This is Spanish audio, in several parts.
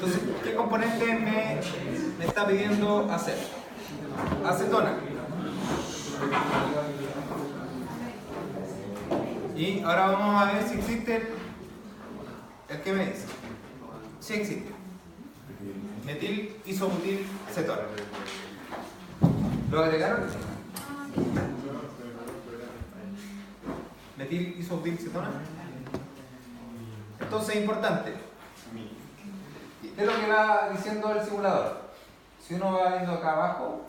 Entonces, ¿qué componente me está pidiendo hacer? Acetona. Y ahora vamos a ver si existe el que me dice. Sí existe. Metil isobutil cetona. ¿Lo agregaron? Metil isobutil cetona. Entonces, importante. ¿Qué es lo que va diciendo el simulador? Si uno va viendo acá abajo,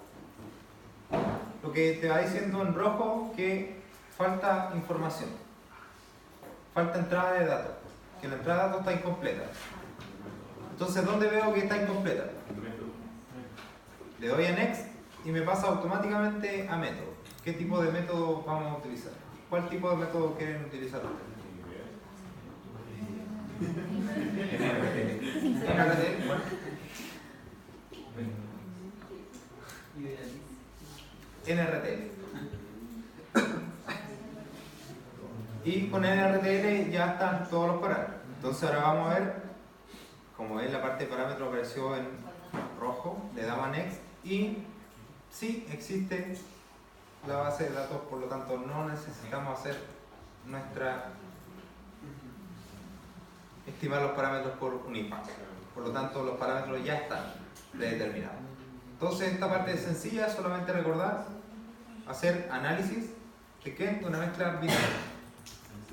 lo que te va diciendo en rojo que falta información. Falta entrada de datos. Que la entrada de datos está incompleta. Entonces, ¿dónde veo que está incompleta? Le doy a Next y me pasa automáticamente a método. ¿Qué tipo de método vamos a utilizar? ¿Cuál tipo de método quieren utilizar ustedes? NRTL. NRTL. Y con NRTL ya están todos los parámetros. Entonces ahora vamos a ver, como ven la parte de parámetros apareció en rojo, le damos a Next y sí existe la base de datos, por lo tanto no necesitamos hacer estimar los parámetros por unidad. Por lo tanto los parámetros ya están predeterminados. Entonces esta parte es sencilla, es solamente recordar hacer análisis de qué, de una mezcla binaria.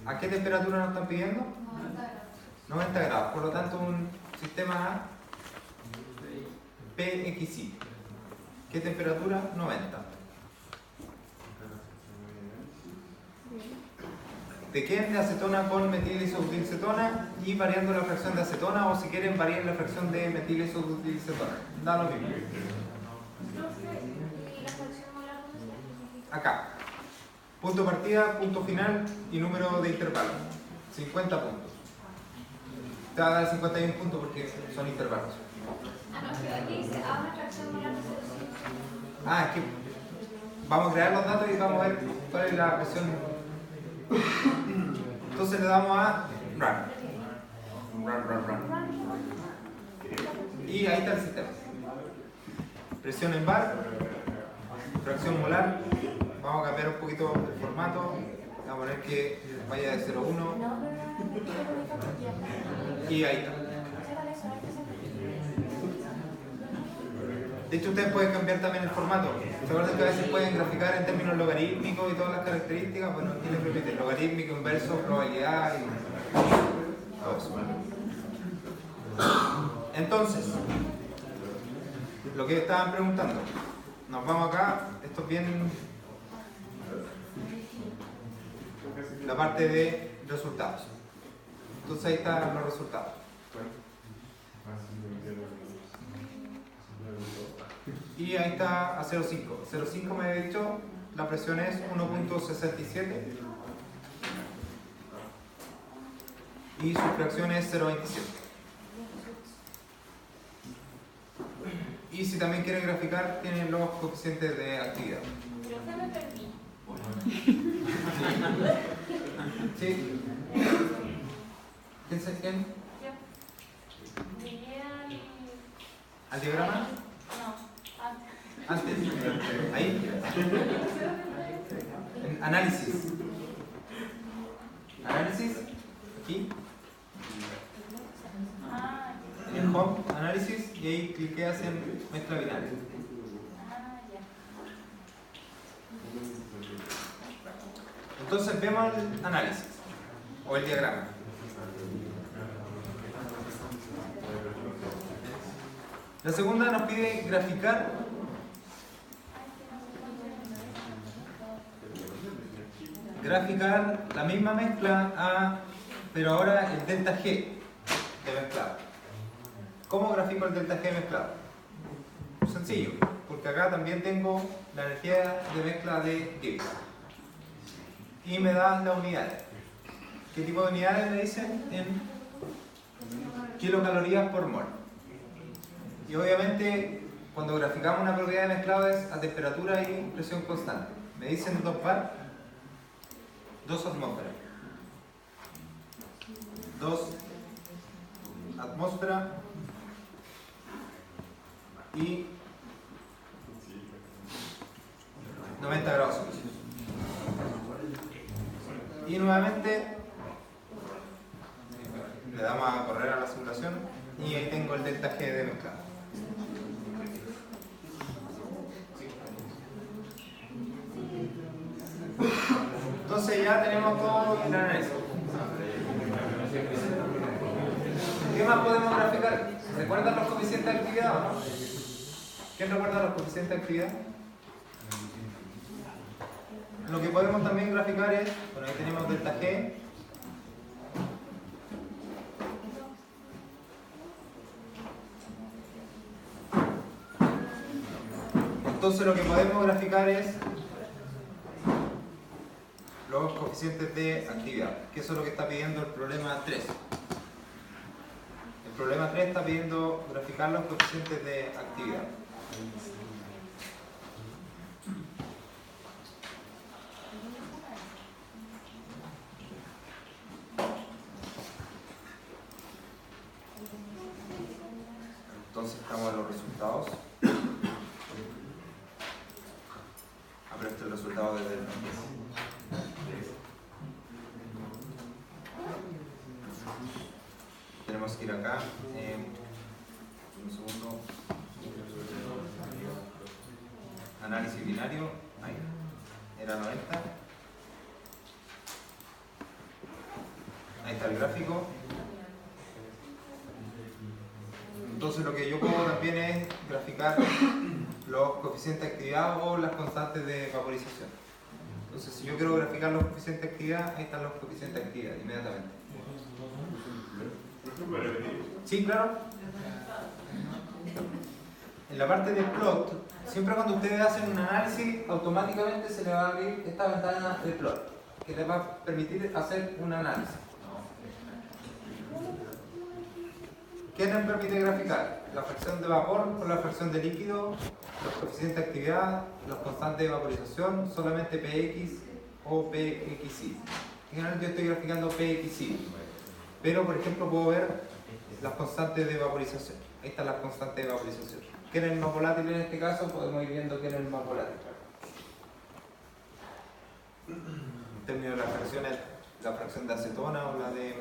¿A qué temperatura nos están pidiendo? 90 grados. Por lo tanto un sistema PXY. ¿Qué temperatura? 90. ¿De qué? De acetona con metil isobutilcetona y variando la fracción de acetona, o si quieren variar la fracción de metil isobutilcetona. Da lo mismo. Acá. Punto de partida, punto final y número de intervalos. 50 puntos. Te va a dar 51 puntos porque son intervalos. Es que vamos a crear los datos y vamos a ver cuál es la presión. Entonces le damos a run. Y ahí está el sistema. Presión en bar, fracción molar. Vamos a cambiar un poquito el formato. Vamos a poner que vaya de 0,1. Y ahí está. De hecho, ustedes pueden cambiar también el formato. ¿Se acuerdan que a veces pueden graficar en términos logarítmicos y todas las características? Bueno, aquí les repite logarítmico, inverso, probabilidad y todo eso. Entonces, lo que estaban preguntando, nos vamos acá, esto es bien la parte de resultados. Entonces ahí están los resultados. Y ahí está a 0,5. 0,5 me había dicho, la presión es 1.67 y su fracción es 0,27. Y si también quieren graficar, tienen los coeficientes de actividad. Creo que me perdí. ¿Sí? ¿Quién? ¿Al diagrama? No, Antes. Ahí. En análisis. Análisis. Aquí. En home, análisis. Y ahí cliqueas en mezcla binaria. Entonces vemos el análisis. O el diagrama. La segunda nos pide graficar la misma mezcla pero ahora el delta G de mezclado. ¿Cómo grafico el delta G mezclado? Sencillo, porque acá también tengo la energía de mezcla de Gibbs y me dan las unidades. ¿Qué tipo de unidades me dicen? En kilocalorías por mol. Y obviamente cuando graficamos una propiedad de mezclado es a temperatura y presión constante. Me dicen 2 bar, 2 atmósferas. 2 atmósferas y 90 grados. Y nuevamente le damos a correr a la simulación y ahí tengo el delta G de mezclado. Entonces ya tenemos todo el análisis. ¿Qué más podemos graficar? ¿Recuerdan los coeficientes de actividad o no? ¿Quién recuerda los coeficientes de actividad? Lo que podemos también graficar es, bueno, ahí tenemos delta G. Entonces lo que podemos graficar es los coeficientes de actividad, que eso es lo que está pidiendo el problema 3. El problema 3 está pidiendo graficar los coeficientes de actividad. Entonces estamos en los resultados. Apresto el resultado desde el tenemos que ir acá. Un segundo. Análisis binario. Ahí. Era 90. Ahí está el gráfico. Entonces lo que yo puedo también es graficar los coeficientes de actividad o las constantes de vaporización. Entonces si yo quiero graficar los coeficientes de actividad, ahí están los coeficientes de actividad inmediatamente. Sí, claro. En la parte de plot, siempre cuando ustedes hacen un análisis, automáticamente se le va a abrir esta ventana de plot, que les va a permitir hacer un análisis. ¿Qué nos permite graficar? La fracción de vapor con la fracción de líquido, los coeficientes de actividad, los constantes de vaporización, solamente PX o PXY. En general yo estoy graficando PXY, pero por ejemplo puedo ver las constantes de vaporización. Ahí están las constantes de vaporización. ¿Quién es el más volátil en este caso? Podemos ir viendo quién es el más volátil. En términos de las fracciones, la fracción de acetona o la de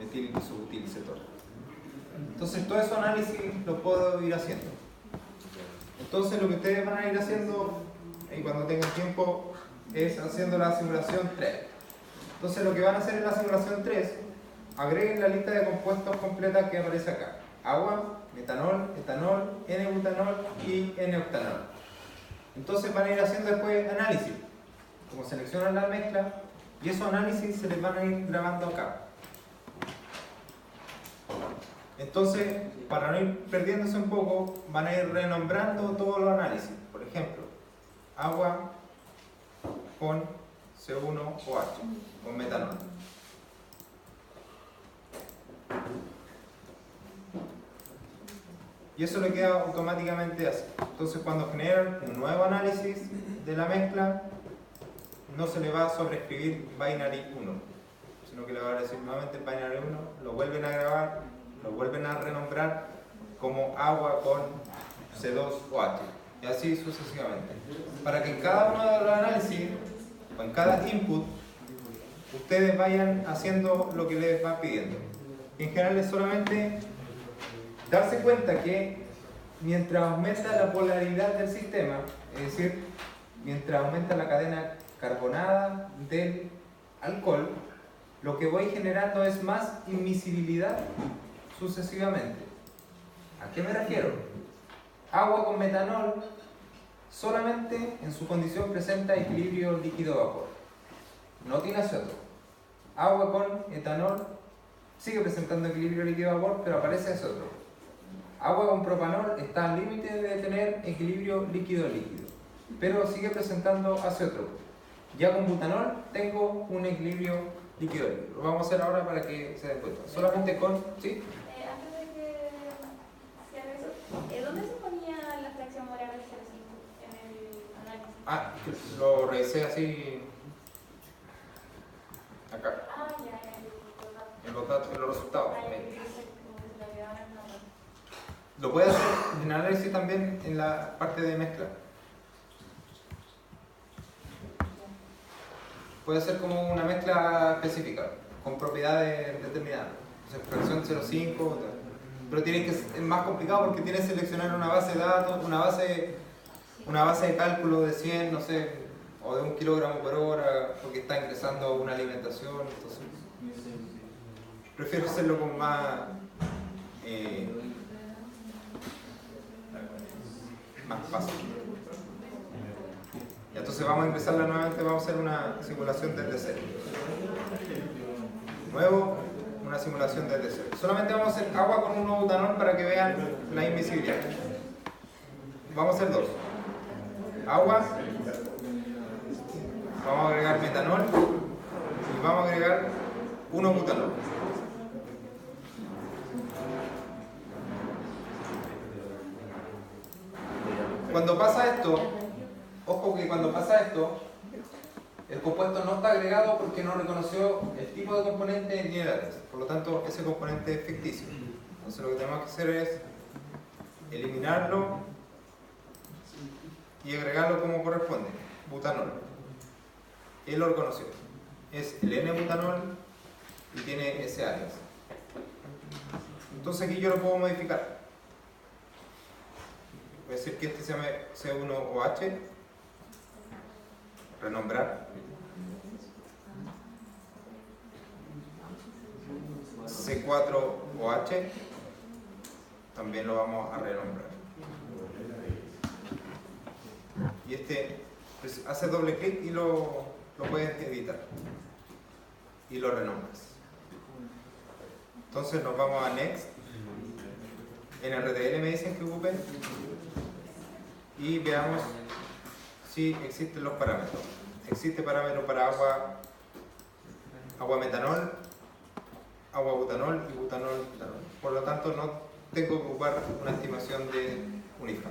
metil-isobutilcetona. Entonces todo ese análisis lo puedo ir haciendo. Entonces lo que ustedes van a ir haciendo, y cuando tengan tiempo, es haciendo la simulación 3. Entonces lo que van a hacer en la simulación 3, agreguen la lista de compuestos completa que aparece acá. Agua, metanol, etanol, N-butanol y N-octanol. Entonces van a ir haciendo después análisis. Como seleccionan la mezcla, y esos análisis se les van a ir grabando acá. Entonces, para no ir perdiéndose un poco, van a ir renombrando todos los análisis. Por ejemplo, agua con C1OH, con metanol. Y eso le queda automáticamente así. Entonces, cuando generan un nuevo análisis de la mezcla, no se le va a sobreescribir binary 1, sino que le va a decir nuevamente binary 1, lo vuelven a grabar, lo vuelven a renombrar como agua con C2OH, y así sucesivamente. Para que en cada uno de los análisis, o en cada input, ustedes vayan haciendo lo que les va pidiendo. Y en general es solamente darse cuenta que mientras aumenta la polaridad del sistema, es decir, mientras aumenta la cadena carbonada del alcohol, lo que voy generando es más immiscibilidad sucesivamente. ¿A qué me refiero? Agua con metanol solamente en su condición presenta equilibrio líquido-vapor. No tiene azoto. Agua con etanol sigue presentando equilibrio líquido-vapor, pero aparece azoto. Agua con propanol está al límite de tener equilibrio líquido-líquido, pero sigue presentando azeótropo. Ya con butanol tengo un equilibrio líquido-líquido. Lo vamos a hacer ahora para que se den cuenta. Solamente con... ¿sí? Antes de que se haga eso, ¿dónde se ponía la fracción molar del 0,5 en el análisis? Ah, lo revisé así... acá. Ah, ya, En los datos, en los resultados. como que se la quedaban en la Lo puede hacer en análisis también en la parte de mezcla. Puede ser como una mezcla específica, con propiedades determinadas. O sea, fracción 0,5, pero tiene que es más complicado porque tienes que seleccionar una base de datos, una base de cálculo de 100, no sé, o de 1 kilogramo por hora, porque está ingresando una alimentación. Entonces, prefiero hacerlo con más fácil. Y entonces vamos a empezarla nuevamente, vamos a hacer una simulación desde cero. Nuevo, una simulación desde cero. Solamente vamos a hacer agua con 1 butanol para que vean la invisibilidad. Vamos a hacer 2. Agua, vamos a agregar metanol y vamos a agregar 1 butanol. Cuando pasa esto, ojo que cuando pasa esto, el compuesto no está agregado porque no reconoció el tipo de componente ni edades. Por lo tanto, ese componente es ficticio. Entonces lo que tenemos que hacer es eliminarlo y agregarlo como corresponde. Butanol. Él lo reconoció. Es el N-butanol y tiene ese alias. Entonces aquí yo lo puedo modificar. Voy a decir que este se llame C1OH, renombrar, C4OH, también lo vamos a renombrar. Y este hace doble clic y lo puedes editar y lo renombras. Entonces nos vamos a Next. En RTL me dicen que ocupen y veamos si existen los parámetros. Existe parámetro para agua metanol, agua butanol y butanol. Por lo tanto no tengo que ocupar una estimación de unifam.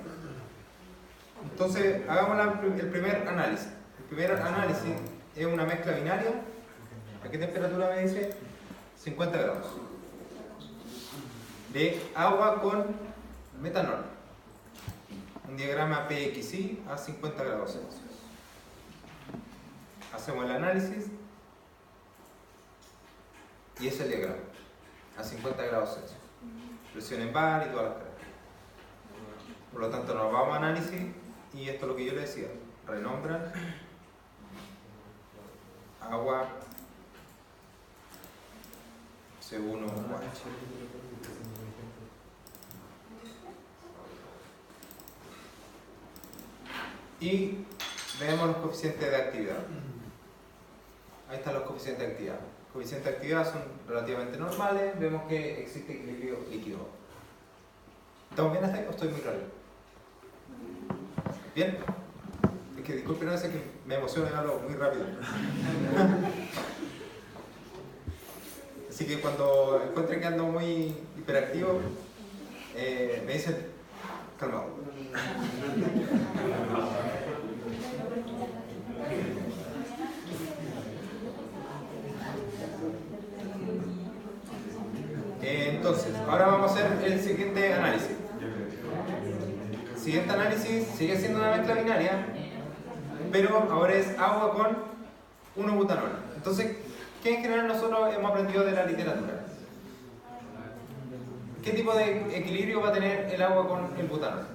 Entonces hagamos el primer análisis. El primer análisis es una mezcla binaria. ¿A qué temperatura me dice? 50 grados. De agua con metanol. Un diagrama PXY a 50 grados Celsius. Hacemos el análisis y es el diagrama a 50 grados Celsius. Presión en bar y todas las cargas. Por lo tanto nos vamos a análisis y esto es lo que yo le decía. Renombran agua C1OH. Y vemos los coeficientes de actividad. Ahí están los coeficientes de actividad. Los coeficientes de actividad son relativamente normales. Vemos que existe equilibrio líquido. ¿Estamos bien hasta ahí o estoy muy raro? ¿Bien? Es que disculpen a veces que me emociono y hablo muy rápido. Así que cuando encuentren que ando muy hiperactivo, me dicen calmado. Entonces, ahora vamos a hacer el siguiente análisis. El siguiente análisis sigue siendo una mezcla binaria, pero ahora es agua con 1 butanol. Entonces, ¿qué en general nosotros hemos aprendido de la literatura? ¿Qué tipo de equilibrio va a tener el agua con el butanol?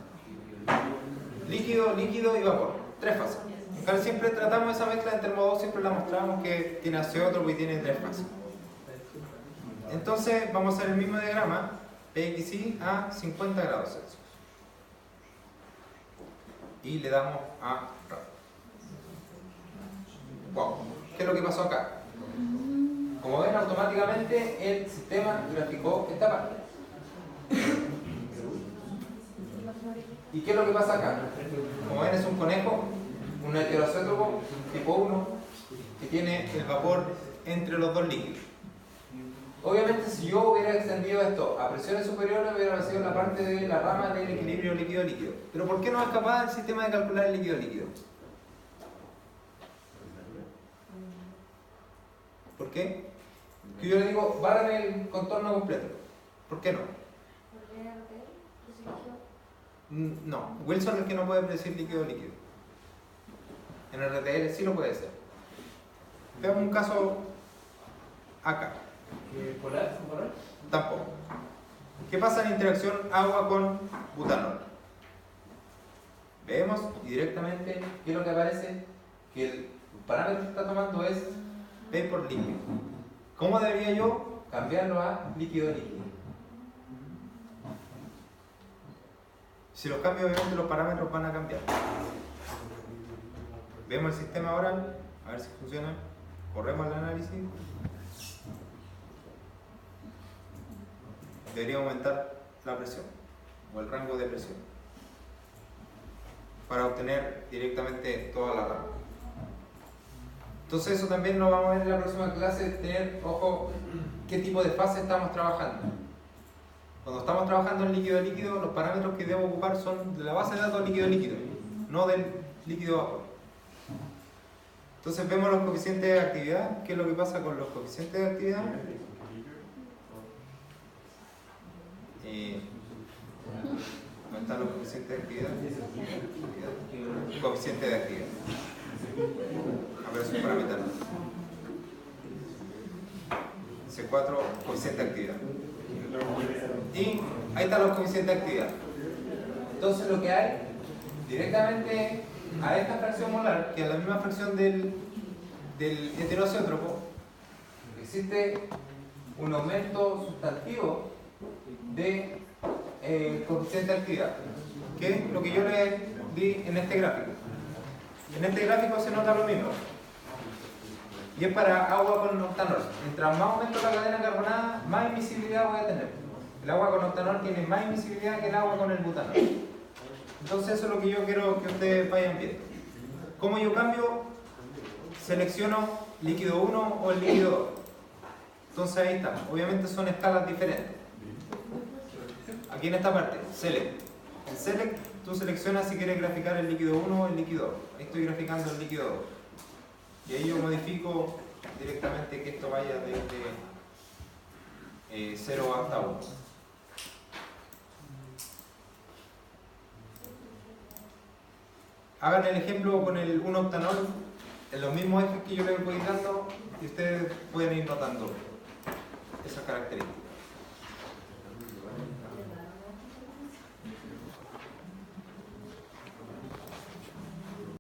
Líquido, líquido y vapor. 3 fases. Acá siempre tratamos esa mezcla en termo 2, siempre la mostramos que tiene azeótropo y tiene 3 fases. Entonces vamos a hacer el mismo diagrama, PXY a 50 grados Celsius. Y le damos a RAW. Wow, ¿qué es lo que pasó acá? Como ven, automáticamente el sistema graficó esta parte. ¿Y qué es lo que pasa acá? Como ven, es un conejo, un heteroazeótropo tipo 1, que tiene el vapor entre los dos líquidos. Obviamente, si yo hubiera extendido esto a presiones superiores, hubiera sido la parte de la rama del equilibrio líquido-líquido. Pero ¿por qué no es capaz el sistema de calcular el líquido-líquido? ¿Por qué? Que yo le digo, bárrame el contorno completo. ¿Por qué no? No, Wilson es el que no puede predecir líquido líquido. En RTL sí lo puede hacer. Veamos un caso acá. ¿Polar? ¿Son polar? Tampoco. ¿Qué pasa en la interacción agua con butanol? Vemos y directamente, ¿qué es lo que aparece? Que el parámetro que está tomando es P por líquido. ¿Cómo debería yo cambiarlo a líquido líquido? Si los cambio, obviamente los parámetros van a cambiar. Vemos el sistema ahora, a ver si funciona. Corremos el análisis. Debería aumentar la presión o el rango de presión para obtener directamente toda la rama. Entonces eso también lo vamos a ver en la próxima clase, tener ojo qué tipo de fase estamos trabajando. Cuando estamos trabajando en líquido líquido, los parámetros que debo ocupar son de la base de datos líquido líquido, no del líquido vapor. Entonces vemos los coeficientes de actividad. ¿Qué es lo que pasa con los coeficientes de actividad? ¿Dónde están los coeficientes de actividad? Coeficiente de actividad. A ver, eso para meterlo. C4, coeficiente de actividad. Y ahí están los coeficientes de actividad. Entonces lo que hay directamente a esta fracción molar, que es la misma fracción del heteroceótropo, existe un aumento sustantivo de coeficiente de actividad, que es lo que yo le di en este gráfico. En este gráfico se nota lo mismo. Y es para agua con octanol. Mientras más aumento la cadena carbonada, más invisibilidad voy a tener. El agua con octanol tiene más invisibilidad que el agua con el butanol. Entonces eso es lo que yo quiero que ustedes vayan viendo. ¿Cómo yo cambio? Selecciono líquido 1 o el líquido 2. Entonces ahí está. Obviamente son escalas diferentes. Aquí en esta parte, Select. En Select tú seleccionas si quieres graficar el líquido 1 o el líquido 2. Ahí estoy graficando el líquido 2. Y ahí yo modifico directamente que esto vaya desde 0 hasta 1. Hagan el ejemplo con el 1-octanol en los mismos ejes que yo les voy dando y ustedes pueden ir notando esas características.